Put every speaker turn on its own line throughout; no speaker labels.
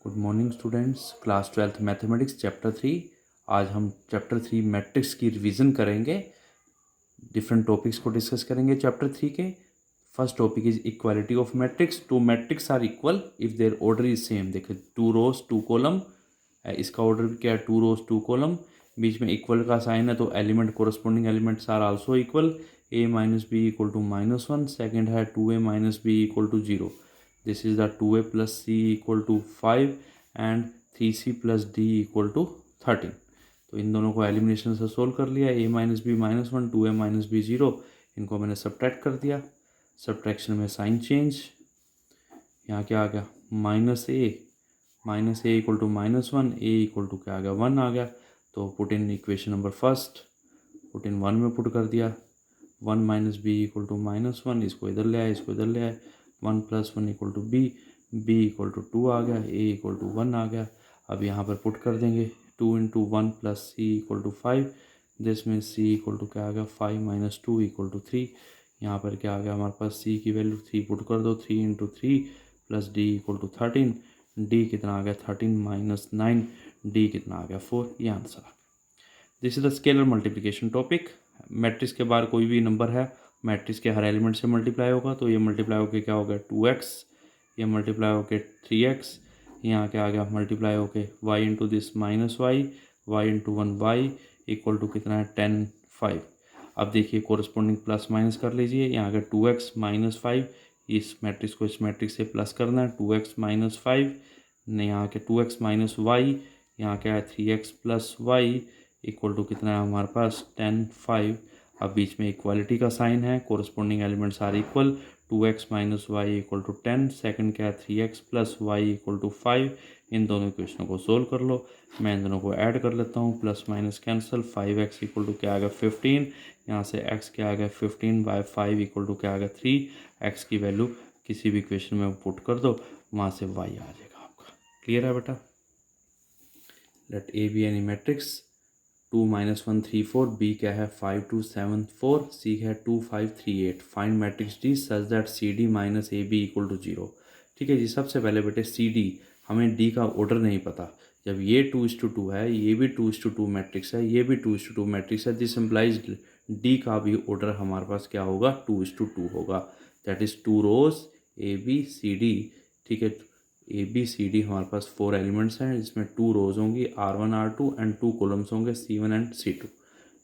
Good morning students, class 12th mathematics chapter 3। आज हम chapter 3 matrix की रिवीजन करेंगे। डिफरेंट टॉपिक्स को डिस्कस करेंगे चैप्टर 3 के। First topic is equality of matrix. Two matrix are equal if their order is same. देखिए 2 रोज 2 column, इसका order भी क्या है 2 रोज 2 कॉलम, बीच में इक्वल का साइन है तो element corresponding elements are also equal. a minus B equal to -1। Second है 2a minus B equal to 0। This is the 2a plus c equal to 5 and 3c plus d equal to 13। तो इन दोनों को elimination से solve कर लिया। a minus B -1, 2a minus B 0, इनको मैंने subtract कर दिया। सब्ट्रैक्शन में साइन चेंज, यहाँ क्या आ गया minus A equal to -1, A equal to क्या आ गया 1 आ गया। तो put in equation number first, put in 1 में पुट कर दिया। 1 माइनस बी इक्वल टू -1, इसको इधर ले आए, इसको इधर ले आए। 1 plus 1 equal to B, B equal to 2 आ गया, ए इक्वल टू 1 आ गया। अब यहाँ पर पुट कर देंगे 2 into 1 plus C equal to 5। This में सी इक्वल टू क्या आ गया 5 माइनस 2 इक्वल टू 3। यहाँ पर क्या आ गया हमारे पास सी की वैल्यू 3 पुट कर दो। 3 into 3 plus D equal to 13। D कितना आ गया 13 माइनस 9, डी कितना आ गया 4। ये आंसर आ गया। This is the scalar multiplication topic. Matrix के बाहर कोई भी नंबर है, मैट्रिक्स के हर एलिमेंट से मल्टीप्लाई होगा, तो ये मल्टीप्लाई होकर क्या होगा 2x, ये मल्टीप्लाई होकर 3x, यहाँ क्या आ गया मल्टीप्लाई होके y into this minus Y, Y into 1y equal to कितना है 10 5। अब देखिए कोरस्पॉन्डिंग प्लस माइनस कर लीजिए। यहाँ आ गया 2x माइनस 5, इस मैट्रिक्स को इस मैट्रिक्स से प्लस करना है। 2x माइनस 5, यहाँ के 2x माइनस वाई, यहाँ क्या है 3x plus Y equal to कितना है हमारे पास 10 5। अब बीच में इक्वालिटी का साइन है, corresponding elements are equal. 2x minus Y equal to 10, second क्या है 3x plus Y equal to 5। इन दोनों इक्वेशनों को सोल्व कर लो। मैं इन दोनों को ऐड कर लेता हूँ, plus minus cancel. 5x equal to क्या आ गया 15, यहाँ से x क्या आ गया 15 बाय 5 इक्वल टू क्या आ गया 3। x की वैल्यू किसी भी इक्वेशन में पुट कर दो, वहाँ से y आ जाएगा आपका। क्लियर है बेटा। Let A B any matrix. 2 minus 1 3 4, B क्या है 5 2 7 4, सी है 2 5 3 8। Find matrix D such that C D minus A B equal to 0। ठीक है जी। सबसे पहले बेटे सी डी, हमें डी का ऑर्डर नहीं पता। जब ये 2:2 है, ये भी 2:2 मैट्रिक्स है, ये भी 2:2 मैट्रिक्स है, दिस इम्प्लाइज डी का भी ऑर्डर हमारे पास क्या होगा 2:2 होगा। That is 2 rows A B C D. ठीक है, ए बी सी डी हमारे पास 4 एलिमेंट्स हैं, जिसमें 2 रोज होंगी R1 R2 एंड 2 कॉलम्स होंगे C1 एंड C2।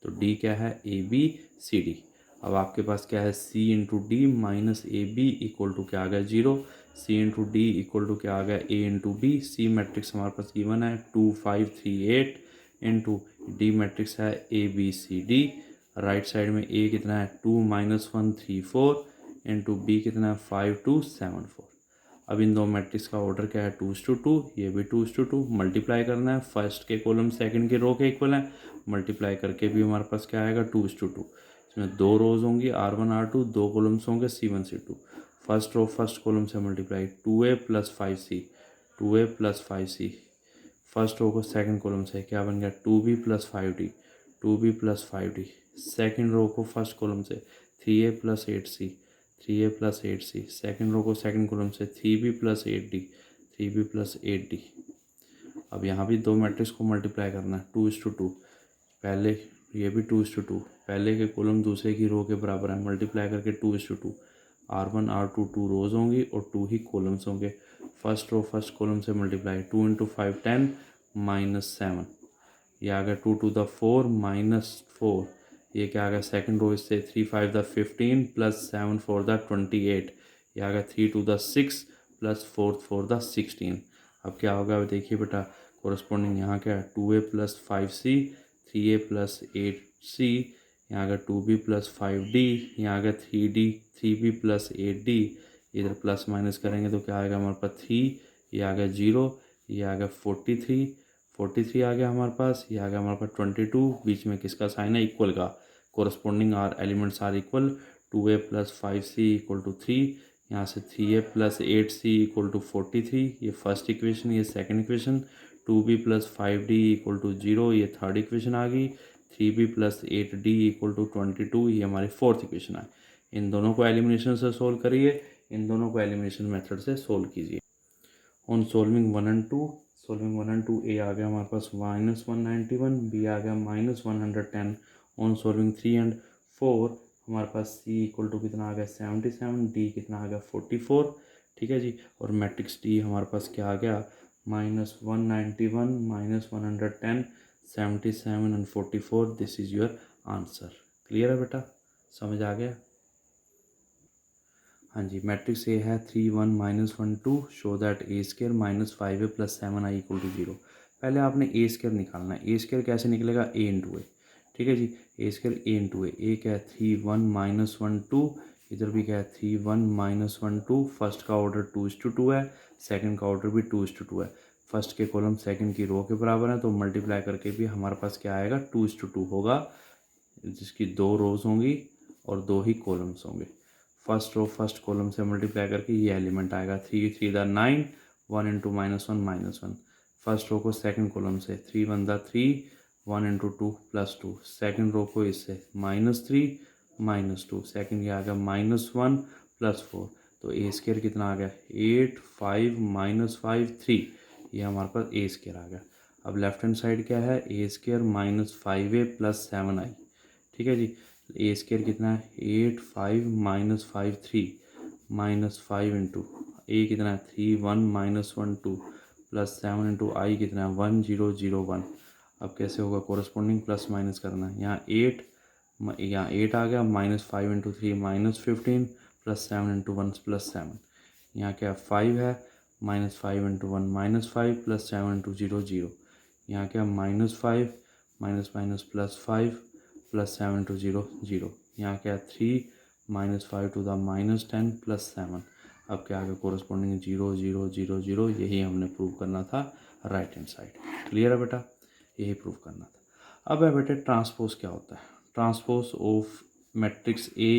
तो डी क्या है ए बी सी डी। अब आपके पास क्या है C into D minus A B equal to क्या आ गया 0। C into D equal to क्या आ गया A into B. C matrix हमारे पास गिवन है 2 5 3 8 इंटू डी मैट्रिक्स है A B C D. Right side में A कितना है 2 माइनस 1 3 4 इंटू बी कितना है 5 2 7 4। अब इन दो मैट्रिक्स का ऑर्डर क्या है 2:2, ये भी 2:2। मल्टीप्लाई करना है, फर्स्ट के कॉलम सेकंड के रो के इक्वल है, मल्टीप्लाई करके भी हमारे पास क्या आएगा 2:2। इसमें 2 रोज होंगी R1 R2, 2 कॉलम्स होंगे C1 C2। First row first column से multiply 2a plus 5c, 2a plus 5c। First row को सेकंड कॉलम से क्या बन गया 2b plus 5d, 2b plus 5d। Second row को फर्स्ट कॉलम से 3a plus 8c, 3a plus 8c। Second row को second column से 3b plus 8d, 3b plus 8d। अब यहाँ भी दो मैट्रिक्स को मल्टीप्लाई करना है 2:2। पहले ये भी 2:2, पहले के कॉलम दूसरे की रो के बराबर है, मल्टीप्लाई करके 2:2। R1 R2 2 रोज होंगी और 2 ही कॉलम्स होंगे। फर्स्ट रो फर्स्ट कॉलम से मल्टीप्लाई 2 इंटू 5 10 माइनस 7, ये आ गया 2 टू द 4 माइनस 4। ये क्या आ गया सेकंड रो इससे 3 5 द 15 प्लस 7 4 द 28। ये आ गया 3 टू द 6 प्लस 4 4 द 16। अब क्या होगा देखिए बेटा, कोरस्पॉन्डिंग यहाँ क्या है 2a plus 5c, 3a plus 8c, यहाँ आ गया 2b प्लस 5d, यहाँ आ गया 3d 3b प्लस 8d। इधर प्लस माइनस करेंगे तो क्या आएगा हमारे पास 3, ये आ गया 0, ये आ गया 43 आ गया हमारे पास, ये आ गया हमारे पास 22। बीच में किसका साइन है इक्वल का, corresponding are elements are equal. 2a plus 5c equal to 3, यहाँ से 3a plus 8c equal to 43, ये फर्स्ट इक्वेशन, ये second equation. 2b plus 5d equal to 0, ये थर्ड इक्वेशन आ गई। 3b plus 8d equal to 22, ये हमारी fourth equation है। इन दोनों को एलिमिनेशन से सोल्व करिए, इन दोनों को एलिमिनेशन मेथड से सोल्व कीजिए। On solving 1 and 2, solving 1 and 2 ए आ गया हमारे पास -191, बी आ गया -110। ऑन सॉल्विंग 3 एंड 4 हमारे पास सी इक्वल टू कितना आ गया 77, डी कितना आ गया 44, ठीक है जी। और मैट्रिक्स डी हमारे पास क्या आ गया -191, -110, 77 and 44। This is your answer. Clear है बेटा, समझ आ गया? हाँ जी, मैट्रिक्स ए है 3 1 -1 2, show that A square -5a + 7i = 0। पहले आपने ए स्केयर निकालना है। ए स्केयर कैसे निकलेगा, ए इंटू ए, ठीक है जी। ए स्केयर ए इंटू ए क्या है 3 1 -1 2, इधर भी क्या है 3 1 -1 2। फर्स्ट का ऑर्डर 2:2 है, सेकंड का ऑर्डर भी 2:2 है। फर्स्ट के कॉलम सेकंड की रो के बराबर है, तो मल्टीप्लाई करके भी हमारे पास क्या आएगा 2:2 होगा, जिसकी 2 रोज होंगी और 2 ही कॉलम्स होंगे। फर्स्ट रो फर्स्ट कॉलम से मल्टीप्लाई करके ये एलिमेंट आएगा 3 3 दा 9, 1 इंटू -1 -1। फर्स्ट रो को सेकंड कॉलम से 3 1 दा 3, 1 इंटू 2 +2। सेकंड रो को इससे -3 -2, सेकंड ये आ गया -1 +4। तो ए स्केयर कितना आ गया 8 5 -5 3, ये हमारे पास ए स्केयर आ गया। अब लेफ्ट हैंड साइड क्या है, ए स्केयर -5a + 7i, ठीक है जी। ए स्केयर कितना है 8 5 -5 3 -5 इंटू ए कितना है 3 1 -1 2 +7 इंटू आई कितना है 1 0 0 1। अब कैसे होगा, कोरस्पॉन्डिंग प्लस माइनस करना है। यहाँ 8 आ गया, -5 इंटू 3 -15 +7 इंटू 1 +7। यहाँ क्या 5 है, -5 इंटू 1 -5 +7 इंटू 0 0। यहाँ क्या -5 -5 +7 इंटू 0 0। यहाँ क्या 3 -5 टू द -10 +7। अब क्या आ गया कोरस्पॉन्डिंग 0 0 0 0। यही हमने प्रूव करना था राइट हैंड साइड। क्लियर है बेटा, यही प्रूव करना था। अब है बेटे ट्रांसपोज क्या होता है। Transpose of matrix A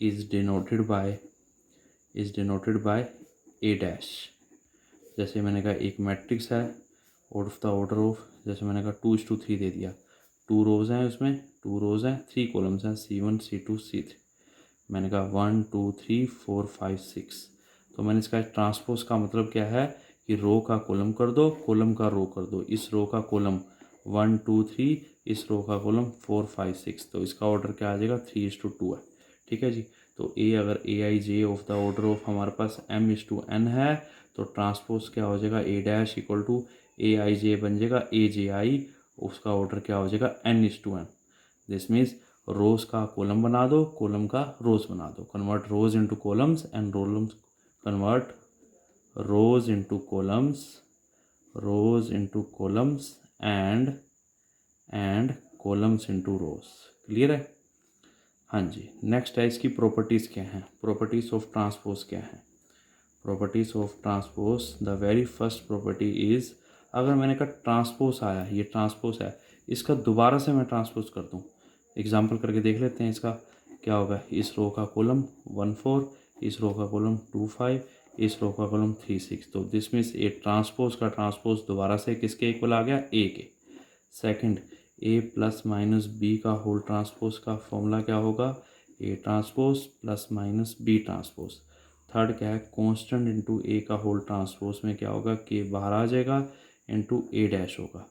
is denoted by A dash. जैसे मैंने कहा एक मैट्रिक्स है ऑफ द ऑर्डर ऑफ, जैसे मैंने कहा 2:3 दे दिया, 2 रोज हैं उसमें, 2 रोज हैं, 3 कॉलम्स हैं C1 C2 C3। मैंने कहा 1 2 3 4 5 6। तो मैंने इसका ट्रांसपोज का मतलब क्या है कि रो का कॉलम कर दो, कॉलम का रो कर दो। इस रो का कॉलम 1 2 3, इस रो का कॉलम 4 5 6। तो इसका ऑर्डर क्या आ जाएगा 3:2 है, ठीक है जी। तो ए अगर ए आई जे ऑफ द ऑर्डर ऑफ हमारे पास m:n है, तो ट्रांसपोज क्या हो जाएगा ए डैश इक्वल टू ए आई जे बन जाएगा ए जे आई, उसका ऑर्डर क्या हो जाएगा n:n। दिस मीन्स रोज का कॉलम बना दो, कॉलम का रोज बना दो। Convert rose into columns and convert rose into columns and columns into rose. Clear है? हाँ जी। नेक्स्ट है इसकी प्रॉपर्टीज़ क्या हैं, प्रॉपर्टीज़ ऑफ ट्रांसपोज क्या है। Properties of transpose, the very first property is, अगर मैंने कहा ट्रांसपोज आया, ये ट्रांसपोज है, इसका दोबारा से मैं ट्रांसपोज कर दूँ, एग्जांपल करके देख लेते हैं। इसका क्या होगा, इस रो का कॉलम 1 4, इस रो का कॉलम 2 5, इस रो का कॉलम 3 6। तो दिस मीन्स ए ट्रांसपोज का ट्रांसपोज दोबारा से किसके इक्वल आ गया, ए के। Second, A plus minus B का होल ट्रांसपोज का फॉर्मूला क्या होगा, A transpose plus minus B transpose. Third क्या है, कांस्टेंट इंटू ए का होल ट्रांसपोज में क्या होगा, के बाहर आ जाएगा इंटू ए डैश होगा।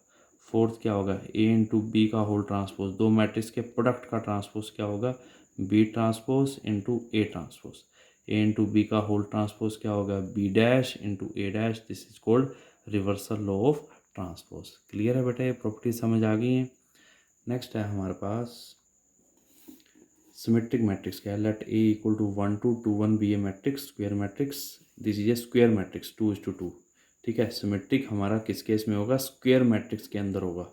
फोर्थ क्या होगा, ए इंटू बी का होल ट्रांसपोज, दो मैट्रिक्स के प्रोडक्ट का ट्रांसपोज क्या होगा, B transpose into A transpose. A into B का होल ट्रांसपोज क्या होगा, B dash into A dash. This is called reversal law of transpose. Clear है बेटा, ये प्रॉपर्टी समझ आ गई है। नेक्स्ट है हमारे पास सिमेट्रिक मैट्रिक्स क्या है। Let A equal to 1 2 2 1 B A matrix, square matrix. This is a square matrix 2:2, ठीक है। सिमेट्रिक हमारा किस केस में होगा, स्क्वायर मैट्रिक्स के अंदर होगा।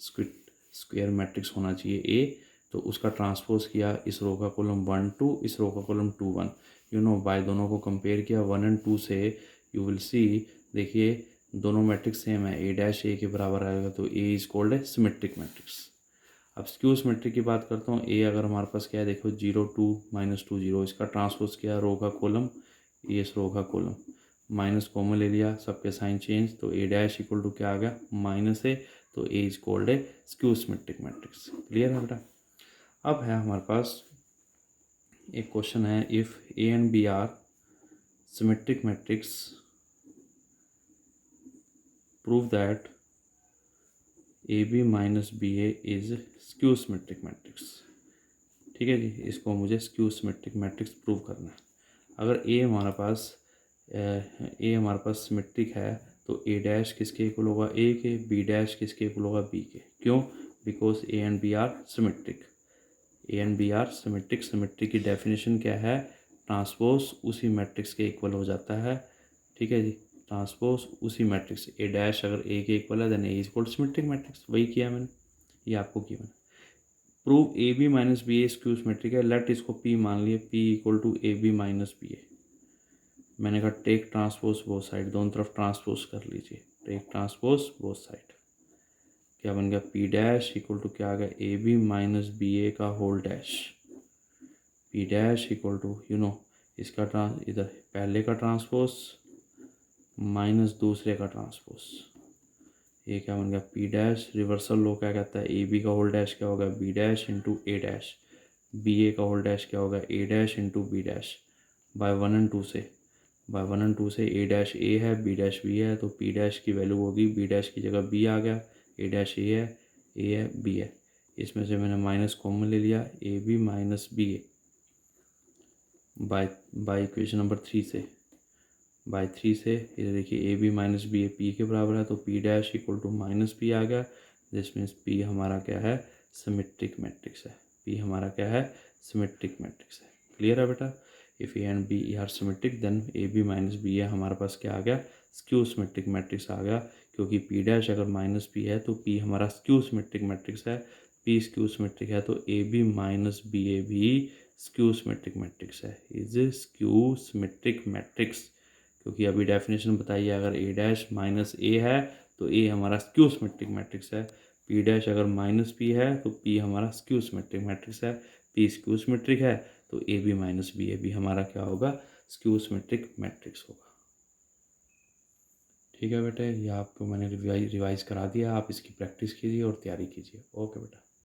स्क्वायर मैट्रिक्स होना चाहिए ए, तो उसका ट्रांसपोज किया, इस रो का कॉलम 1 2, इस रो का कॉलम 2 1। यू नो बाय दोनों को कंपेयर किया 1 एंड 2 से, यू विल सी, देखिए दोनों मैट्रिक्स सेम है, ए डैश ए के बराबर आएगा, तो ए इज कॉल्ड है सिमेट्रिक मैट्रिक्स। अब स्क्यू सिमेट्रिक की बात करता हूँ। ए अगर हमारे पास क्या है, देखो 0 2 -2 0, इसका ट्रांसपोज किया रो का कॉलम, ये इस रो का कॉलम, माइनस कॉमन ले लिया, सबके साइन चेंज, तो ए डैश इक्वल टू क्या आ गया, -a। तो A is called a skew symmetric matrix. Clear है बेटा। अब है हमारे पास एक क्वेश्चन है, if A and B are symmetric matrix prove that A B minus B A is skew symmetric matrix. ठीक है जी, इसको मुझे स्क्यू सिमेट्रिक मैट्रिक्स प्रूव करना है। अगर ए हमारे पास सिमेट्रिक है तो ए डैश किसके इक्वल होगा, ए के, बी डैश किसके इक्वल होगा, बी के। क्यों? Because A and B are symmetric. A and B are symmetric. Symmetric की डेफिनेशन क्या है? ट्रांसपोज उसी मैट्रिक्स के इक्वल हो जाता है। ठीक है जी, ट्रांसपोज उसी मैट्रिक्स, ए डैश अगर ए के इक्वल है then A is equal to symmetric matrix. वही किया मैंने, ये आपको किया मैंने। Prove A B minus B A skew symmetric है। लेट इसको पी मान लिए, P equal to A B minus B A. मैंने कहा टेक ट्रांसपोज बोथ साइड, दोनों तरफ ट्रांसपोज कर लीजिए। टेक ट्रांसपोज बोथ साइड, क्या बन गया, पी डैश इक्वल टू क्या आ गया, A B minus B A का whole dash. P dash equal to इसका इधर पहले का ट्रांसपोज माइनस दूसरे का ट्रांसपोज। ये क्या बन गया, पी डैश। रिवर्सल लो क्या कहता है, ए बी का होल डैश क्या होगा, B dash into A dash. B A का होल डैश क्या होगा, A dash into B dash. By 1 और 2 से ए डैश ए है, बी डैश बी है, तो पी डैश की वैल्यू होगी, बी डैश की जगह बी आ गया, ए डैश ए है, बी है। इसमें से मैंने माइनस कॉमन ले लिया, A B minus B A by equation number 3 से। बाय 3 से इधर देखिए, A B minus B A P के बराबर है, तो P dash equal to minus P आ गया। दिस मीन्स पी हमारा क्या है, सिमेट्रिक मैट्रिक्स है। पी हमारा क्या है, सिमेट्रिक मैट्रिक्स है। क्लियर है बेटा? If A and B are symmetric then A B minus B A हमारे पास क्या आ गया, स्क्यू सिमेट्रिक मैट्रिक्स आ गया। क्योंकि पी डैश अगर माइनस पी है तो पी हमारा स्क्यू सिमेट्रिक मैट्रिक्स है। पी स्क्यू सिमेट्रिक है तो ए बी माइनस बी ए भी स्क्यू सिमेट्रिक मैट्रिक्स है, इज स्क्यू सिमेट्रिक मैट्रिक्स। क्योंकि अभी डेफिनेशन बताइए, अगर ए डैश माइनस ए है तो ए हमारा स्क्यू सिमेट्रिक मैट्रिक्स है। पी डैश अगर माइनस पी है तो पी हमारा स्क्यू सिमेट्रिक मैट्रिक्स है। पी स्क्यू सिमेट्रिक है तो ए बी माइनस बी ए भी हमारा क्या होगा, स्क्यू सिमेट्रिक मैट्रिक्स होगा। ठीक है बेटे, ये आपको मैंने रिवाइज करा दिया, आप इसकी प्रैक्टिस कीजिए और तैयारी कीजिए। ओके बेटा।